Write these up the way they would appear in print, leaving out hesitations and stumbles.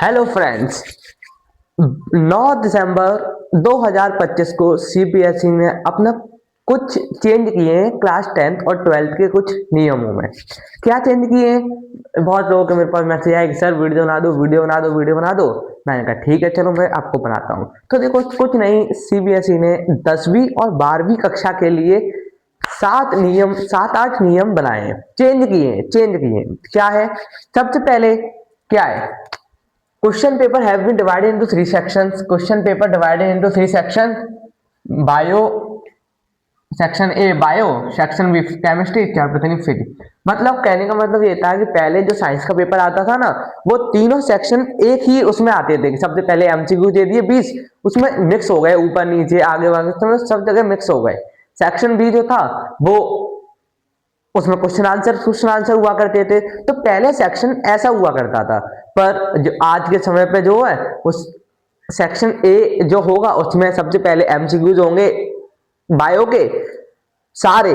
Hello friends, 9 दिसंबर 2025 को CBSE ने अपना कुछ चेंज किए हैं क्लास 10th और 12th के कुछ नियमों में। क्या चेंज किए हैं? बहुत लोगों के मेरे पास मैसेज आया कि सर वीडियो बना दो, वीडियो बना दो, वीडियो बना दो। मैंने कहा ठीक है, चलो मैं आपको बनाता हूँ। तो देखो, कुछ नहीं, सीबीएसई ने 10वीं और 12वीं कक्षा के लिए 7 8 नियम बनाए हैं, चेंज किए हैं। क्या है? सबसे पहले क्या है? Question paper have been divided into 3 sections. Question paper divided into 3 sections. Bio, section A bio, section B chemistry, क्या पता नहीं फिजिक्स। मतलब कहने का मतलब ये था कि पहले जो साइंस का पेपर आता था ना, वो तीनों सेक्शन एक ही उसमें आते थे। सबसे पहले एमसीक्यू दे दिए 20, उसमें मिक्स हो गए, ऊपर नीचे आगे वागे सब जगह मिक्स हो गए। सेक्शन बी जो था वो, उसमें क्वेश्चन आंसर हुआ करते थे। तो पहले सेक्शन ऐसा हुआ करता था, पर जो आज के समय पे जो है उस सेक्शन ए जो होगा उसमें सबसे पहले एमसीक्यूज होंगे बायो के सारे,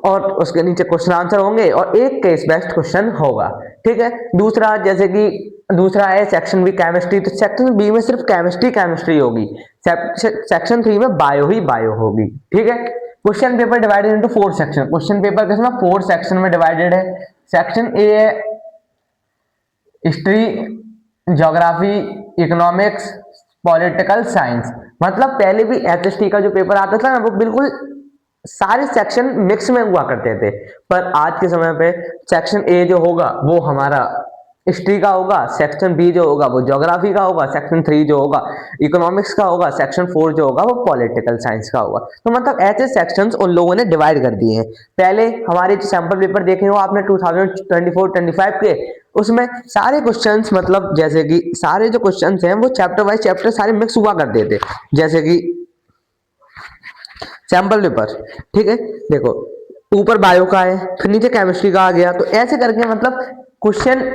और उसके नीचे क्वेश्चन आंसर होंगे और एक केस बेस्ड क्वेश्चन होगा। ठीक है। दूसरा, जैसे कि दूसरा है सेक्शन बी केमिस्ट्री, तो सेक्शन बी में सिर्फ केमिस्ट्री होगी। सेक्शन 3 में बायो ही बायो होगी। ठीक है। Question paper divided into 4 section. Question paper किसमें? 4 सेक्शन में डिवाइडेड है। सेक्शन ए है history, geography, economics, political science. मतलब पहले भी एसएसटी का जो पेपर आता था ना, वो बिल्कुल सारे सेक्शन मिक्स में हुआ करते थे। पर आज के समय पे सेक्शन ए जो होगा वो हमारा हिस्ट्री का होगा, सेक्शन बी जो होगा वो ज्योग्राफी का होगा, सेक्शन 3 जो होगा इकोनॉमिक्स का होगा, सेक्शन 4 जो होगा वो पॉलिटिकल साइंस का होगा। तो मतलब ऐसे सेक्शंस उन लोगों ने डिवाइड कर दिए हैं। पहले हमारे जो सैंपल पेपर देखे हो आपने 2024-25 के, उसमें सारे क्वेश्चंस, मतलब जैसे कि सारे जो क्वेश्चंस हैं वो चैप्टर वाइज चैप्टर सारे मिक्स हुआ करते थे। जैसे कि सैंपल पेपर, ठीक है, देखो ऊपर बायो का है, फिर नीचे केमिस्ट्री का आ गया, तो ऐसे करके मतलब क्वेश्चन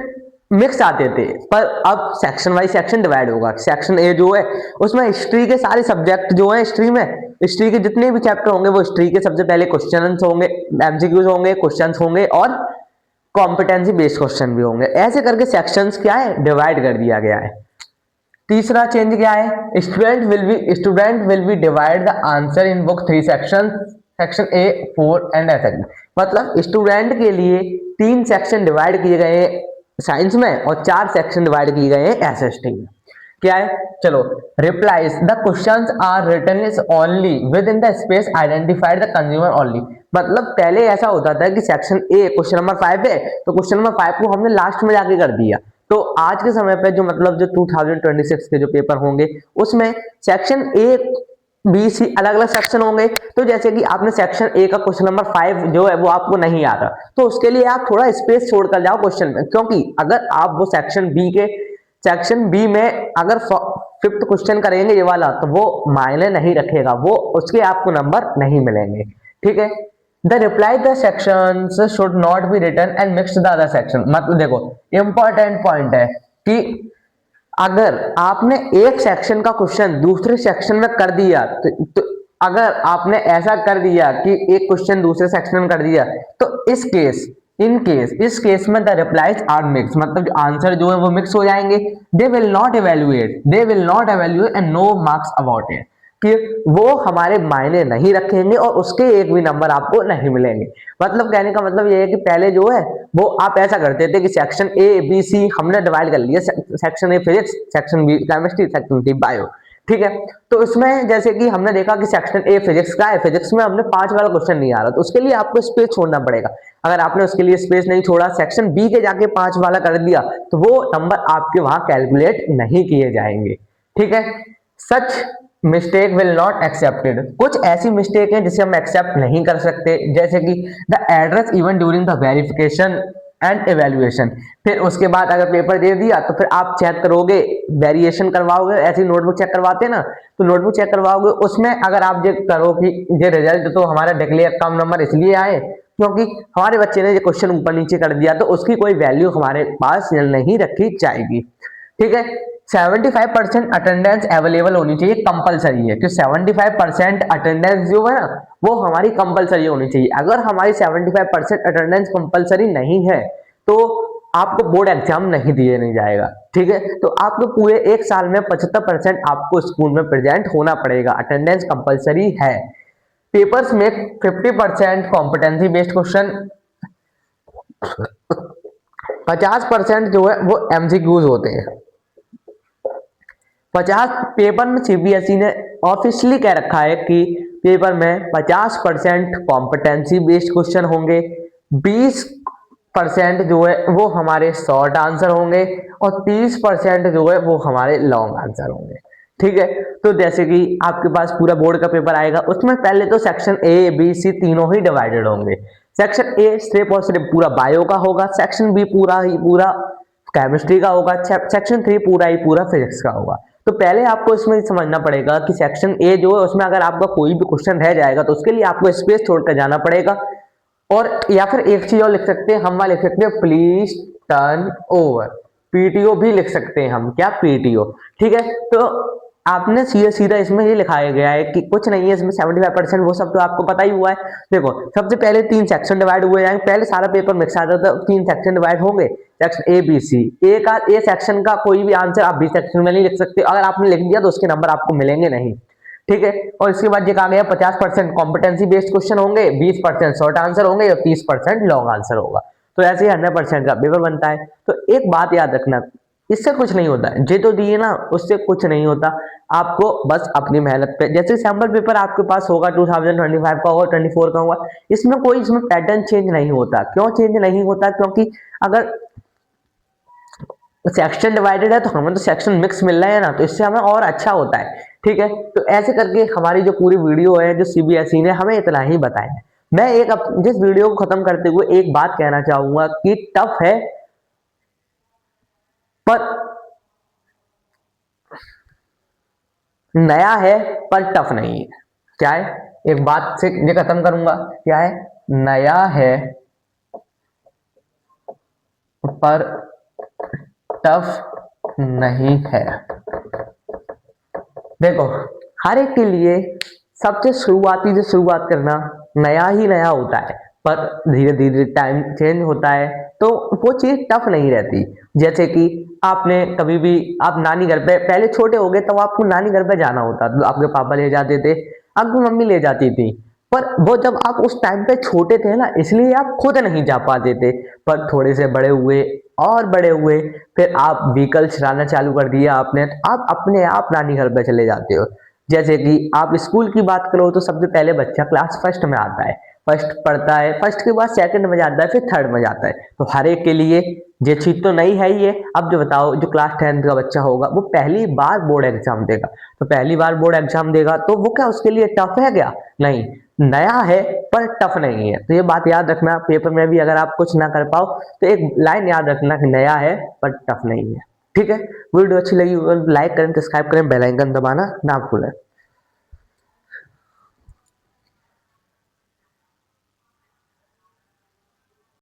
मिक्स आते थे। पर अब सेक्शन वाइज सेक्शन डिवाइड होगा। सेक्शन ए जो है उसमें हिस्ट्री के सारे सब्जेक्ट जो है, हिस्ट्री में हिस्ट्री के जितने भी चैप्टर होंगे वो हिस्ट्री के सबसे पहले क्वेश्चन होंगे, एमसीक्यूज होंगे, क्वेश्चन होंगे और कॉम्पिटेंसी बेस्ड क्वेश्चन भी होंगे। ऐसे करके सेक्शंस क्या है, डिवाइड कर दिया गया है। तीसरा चेंज क्या है? Student will be divide the answer in book 3 section, section A 4 and ऐसे। मतलब स्टूडेंट के लिए 3 सेक्शन डिवाइड किए गए हैं साइंस में और 4 सेक्शन डिवाइड किए गए हैं एसएसटी में। क्या है? चलो, replies the questions are written is only within the space identified the consumer only. मतलब पहले ऐसा होता था कि सेक्शन ए क्वेश्चन नंबर 5 है, तो क्वेश्चन नंबर 5 को हमने लास्ट में जाके कर दिया। तो आज के समय पे जो मतलब जो 2026 के जो पेपर होंगे उसमें सेक्शन ए बी सी अलग अलग सेक्शन होंगे। तो जैसे कि आपने सेक्शन ए का क्वेश्चन नंबर 5 जो है वो आपको नहीं आ रहा, तो उसके लिए आप थोड़ा स्पेस छोड़कर जाओ क्वेश्चन में, क्योंकि अगर आप वो सेक्शन बी में अगर 5th क्वेश्चन करेंगे ये वाला, तो वो मायने नहीं रखेगा, वो उसके आपको नंबर नहीं मिलेंगे। ठीक है। The reply the sections should not be written and mixed the other section. मतलब देखो, इंपॉर्टेंट पॉइंट है कि अगर आपने एक सेक्शन का क्वेश्चन दूसरे सेक्शन में कर दिया, तो अगर आपने ऐसा कर दिया कि एक क्वेश्चन दूसरे सेक्शन में कर दिया, तो इस केस में द रिप्लाईज आर मिक्स, मतलब जो आंसर जो है वो मिक्स हो जाएंगे। They will not evaluate and no marks about it, कि वो हमारे मायने नहीं रखेंगे और उसके एक भी नंबर आपको नहीं मिलेंगे। मतलब कहने का मतलब ये है कि पहले जो है वो आप ऐसा करते थे कि सेक्शन ए बी सी हमने डिवाइड कर लिया, section A physics, section B chemistry, section C bio. ठीक है। तो इसमें जैसे कि हमने देखा कि सेक्शन ए फिजिक्स का है, फिजिक्स में हमने 5 वाला क्वेश्चन नहीं आ रहा, तो उसके लिए आपको स्पेस छोड़ना पड़ेगा। अगर आपने उसके लिए स्पेस नहीं छोड़ा, सेक्शन बी के जाके 5 वाला कर दिया, तो वो नंबर आपके वहां कैलकुलेट नहीं किए जाएंगे। ठीक है। सच मिस्टेक विल नॉट एक्सेप्टेड। कुछ ऐसी मिस्टेक है जिसे हम एक्सेप्ट नहीं कर सकते, जैसे कि the address even during the verification and evaluation. फिर उसके बाद अगर पेपर दे दिया तो फिर आप चेक करोगे, वेरिएशन करवाओगे, ऐसी नोटबुक चेक करवाते हैं ना, तो नोटबुक चेक करवाओगे, उसमें अगर आप ये करो कि ये रिजल्ट तो हमारा डिक्लेयर कम नंबर इसलिए आए क्योंकि हमारे बच्चे ने ये क्वेश्चन ऊपर नीचे कर दिया, तो उसकी कोई वैल्यू हमारे पास नहीं रखी जाएगी। ठीक है। 75% अटेंडेंस अवेलेबल होनी चाहिए, कंपलसरी है कि 75% अटेंडेंस जो है ना वो हमारी कंपलसरी होनी चाहिए। अगर हमारी 75% अटेंडेंस कंपलसरी नहीं है तो आपको बोर्ड एग्जाम नहीं दिए नहीं जाएगा। ठीक है। तो आपको पूरे एक साल में 75% आपको स्कूल में प्रेजेंट होना पड़ेगा, अटेंडेंस कंपलसरी है। पेपर्स में 50% कॉम्पिटेंसी बेस्ड क्वेश्चन, 50% जो है वो एमसीक्यूज होते हैं। 50 पेपर में सीबीएसई ने ऑफिशियली कह रखा है कि पेपर में 50% कॉम्पिटेंसी बेस्ड क्वेश्चन होंगे, 20% जो है वो हमारे शॉर्ट आंसर होंगे और 30% जो है वो हमारे लॉन्ग आंसर होंगे। ठीक है। तो जैसे कि आपके पास पूरा बोर्ड का पेपर आएगा, उसमें पहले तो सेक्शन ए बी सी तीनों ही डिवाइडेड होंगे। सेक्शन ए सिर्फ और सिर्फ पूरा बायो का होगा, सेक्शन बी पूरा ही पूरा केमिस्ट्री का होगा, सेक्शन 3 पूरा ही पूरा फिजिक्स का होगा। तो पहले आपको इसमें समझना पड़ेगा कि सेक्शन ए जो है उसमें अगर आपका कोई भी क्वेश्चन रह जाएगा तो उसके लिए आपको स्पेस छोड़कर जाना पड़ेगा, और या फिर एक चीज और लिख सकते हैं, हम वहां लिख सकते हैं प्लीज टर्न ओवर, पीटीओ भी लिख सकते हैं हम, क्या पीटीओ। ठीक है। तो आपने सीधा सीधा इसमें ये लिखाया गया है कि कुछ नहीं है इसमें 75%, वो सब तो आपको पता ही हुआ है। देखो सबसे पहले 3 सेक्शन डिवाइड हुए जाएंगे, पहले सारा पेपर मिक्स आता था, 3 सेक्शन डिवाइड होंगे, section A B C. A section का कोई भी आंसर आप बी सेक्शन में नहीं लिख सकते, अगर आपने लिख दिया तो उसके नंबर आपको मिलेंगे नहीं। ठीक है। और इसके बाद ये कहा गया 50% कॉम्पिटेंसी बेस्ड क्वेश्चन होंगे, 20% शॉर्ट आंसर होंगे और 30% लॉन्ग आंसर होगा। तो ऐसे ही 100% का पेपर बनता है। तो एक बात याद रखना, इससे कुछ नहीं होता, जे तो दिए ना उससे कुछ नहीं होता। आपको बस अपनी मेहनत पे, जैसे सैम्पल पेपर आपके पास होगा 2025 का होगा, 24 का होगा, इसमें पैटर्न चेंज नहीं होता। क्यों चेंज नहीं होता? क्योंकि अगर सेक्शन डिवाइडेड है तो हमें तो सेक्शन मिक्स मिल रहा है ना, तो इससे हमें और अच्छा होता है। ठीक है। तो ऐसे करके हमारी जो पूरी वीडियो है जो सीबीएसई ने हमें इतना ही बताया है। मैं जिस वीडियो को खत्म करते हुए एक बात कहना चाहूंगा कि टफ है पर नया है, पर टफ नहीं है। क्या है? एक बात से ये खत्म करूंगा, क्या है? नया है पर टफ नहीं है। देखो हर एक के लिए सबसे शुरुआती से शुरुआत करना नया ही नया होता है, पर धीरे धीरे टाइम चेंज होता है तो वो चीज टफ नहीं रहती। जैसे कि आपने कभी भी, आप नानी घर पे पहले छोटे हो गए तो आपको नानी घर पे जाना होता, तो आपके पापा ले जाते थे, आपकी मम्मी ले जाती थी, पर वो जब आप उस टाइम पे छोटे थे ना इसलिए आप खुद नहीं जा पाते थे। पर थोड़े से बड़े हुए और बड़े हुए, फिर आप व्हीकल चलाना चालू कर दिया आपने, तो आप अपने आप नानी घर पे चले जाते हो। जैसे कि आप स्कूल की बात करो तो सबसे पहले बच्चा क्लास फर्स्ट में आता है, फर्स्ट पढ़ता है, फर्स्ट के बाद सेकंड में जाता है, फिर थर्ड में जाता है। तो हर एक के लिए ये चीज तो नहीं है ही है। अब जो बताओ, जो क्लास 10th का बच्चा होगा वो पहली बार बोर्ड एग्जाम देगा, तो पहली बार बोर्ड एग्जाम देगा तो वो क्या उसके लिए टफ है क्या? नहीं, नया है पर टफ नहीं है। तो ये बात याद रखना, पेपर में भी अगर आप कुछ ना कर पाओ तो एक लाइन याद रखना कि नया है पर टफ नहीं है। ठीक है। वीडियो अच्छी लगी लाइक करें, सब्सक्राइब करें, बेल आइकन दबाना ना भूलें।